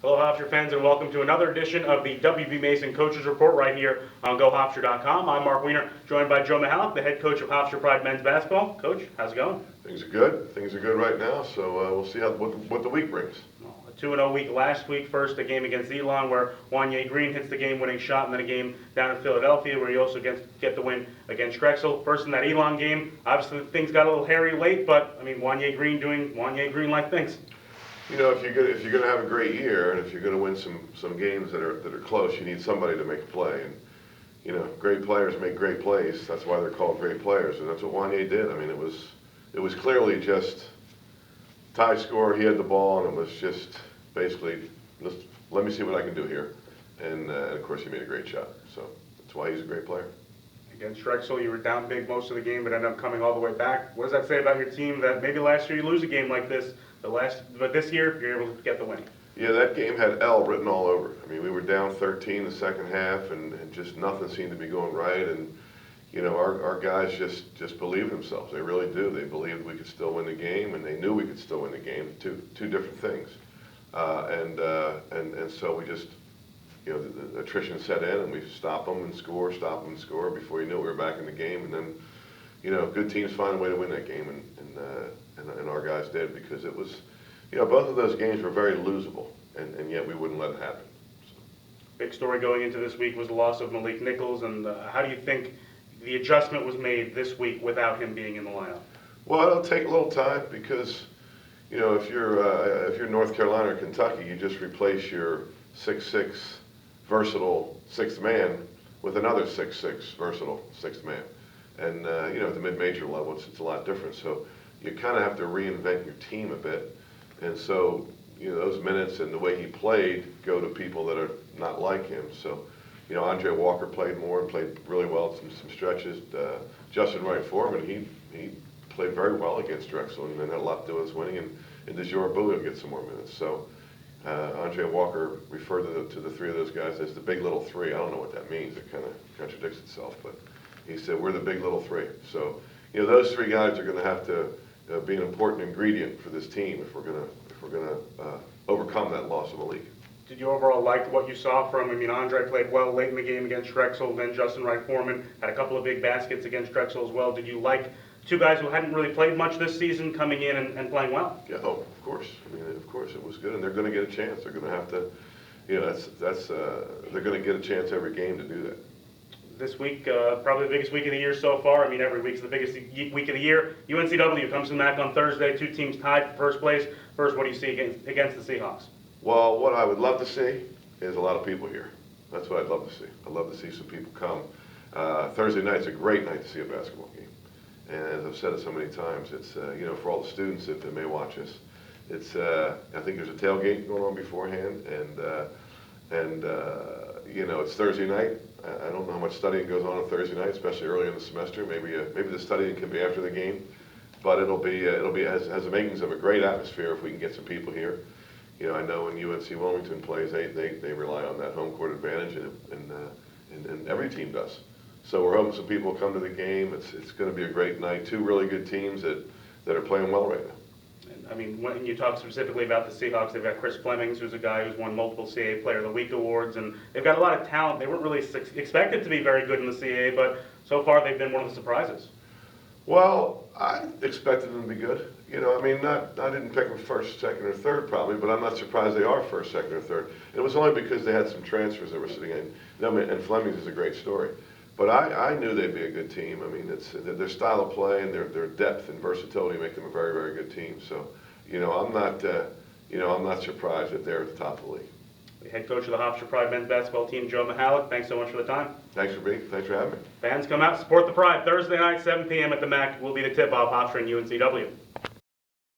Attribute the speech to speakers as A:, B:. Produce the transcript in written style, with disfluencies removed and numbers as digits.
A: Hello, Hofstra fans, and welcome to another edition of the WB Mason Coaches Report right here on GoHofstra.com. I'm Mark Weiner, joined by Joe Mihalich, the head coach of Hofstra Pride men's basketball. Coach, how's it going?
B: Things are good. Things are good right now, so we'll see what the week brings.
A: A 2-0 week last week. First, a game against Elon where Wanye Green hits the game-winning shot, and then a game down in Philadelphia where you also get the win against Drexel. First in that Elon game, obviously things got a little hairy late, but I mean Wanye Green doing Wanye Green-like things.
B: You know, if you're going to have a great year, and if you're going to win some games that are close, you need somebody to make a play. And you know, great players make great plays. That's why they're called great players, and that's what Wanye did. I mean, it was clearly just tie score. He had the ball, and it was just basically, let me see what I can do here. And of course, he made a great shot. So that's why he's a great player.
A: Against Drexel, you were down big most of the game, but ended up coming all the way back. What does that say about your team that maybe last year you lose a game like this, but this year you're able to get the win?
B: Yeah, that game had L written all over. I mean, we were down 13 the second half, and just nothing seemed to be going right. And you know, our guys just believe themselves. They really do. They believed we could still win the game, and they knew we could still win the game. Two different things. And so we just, you know, the attrition set in, and we stop them and score. Before you knew it, we were back in the game. And then, you know, good teams find a way to win that game, and our guys did, because it was, you know, both of those games were very losable, and yet we wouldn't let it happen. So.
A: Big story going into this week was the loss of Mihalich Nichols, and how do you think the adjustment was made this week without him being in the lineup?
B: Well, it'll take a little time, because, you know, if you're North Carolina or Kentucky, you just replace your 6'6" versatile sixth man with another 6'6" versatile sixth man. And you know, at the mid-major level, it's a lot different. So you kind of have to reinvent your team a bit. And so, you know, those minutes and the way he played go to people that are not like him. So, you know, Andre Walker played more and played really well at some stretches. Justin Wright Foreman, he played very well against Drexel, and had a lot to do with us winning. And DeJour Boo will get some more minutes. So Andre Walker referred to the three of those guys as the big little three. I don't know what that means. It kind of contradicts itself, but he said we're the big little three. So, you know, those three guys are going to have to be an important ingredient for this team if we're going to overcome that loss of Mihalich.
A: Did you overall like what you saw from him? I mean, Andre played well late in the game against Drexel, then Justin Wright Foreman had a couple of big baskets against Drexel as well. Did you like two guys who hadn't really played much this season coming in and playing well?
B: Yeah, oh, of course. I mean, of course it was good, and they're going to get a chance. They're going to have to, you know, they're going to get a chance every game to do that.
A: This week, probably the biggest week of the year so far. I mean, every week's the biggest week of the year. UNCW comes to MAC on Thursday. Two teams tied for first place. First, what do you see against the Seahawks?
B: Well, what I would love to see is a lot of people here. That's what I'd love to see. I'd love to see some people come. Thursday night's a great night to see a basketball game. And as I've said it so many times, it's, you know, for all the students that may watch us, it's, I think there's a tailgate going on beforehand, and you know, it's Thursday night. I don't know how much studying goes on Thursday night, especially early in the semester. Maybe the studying can be after the game, but it'll be has the makings of a great atmosphere if we can get some people here. You know, I know when UNC Wilmington plays, they rely on that home court advantage, and every team does. So we're hoping some people will come to the game. It's going to be a great night. Two really good teams that are playing well right now.
A: I mean, when you talk specifically about the Seahawks, they've got Chris Flemings, who's a guy who's won multiple CAA Player of the Week awards, and they've got a lot of talent. They weren't really expected to be very good in the CAA, but so far they've been one of the surprises.
B: Well, I expected them to be good. You know, I mean, I didn't pick them first, second, or third probably, but I'm not surprised they are first, second, or third. And it was only because they had some transfers that were sitting in. You know, and Flemings is a great story. But I knew they'd be a good team. I mean, it's their style of play and their depth and versatility make them a very, very good team. So, you know, I'm not surprised that they're at the top of the league.
A: The head coach of the Hofstra Pride men's basketball team, Joe Mihalich, thanks so much for the time.
B: Thanks for having me.
A: Fans, come out, support the Pride. Thursday night, 7 p.m. at the MAC will be the tip-off. Hofstra and UNCW.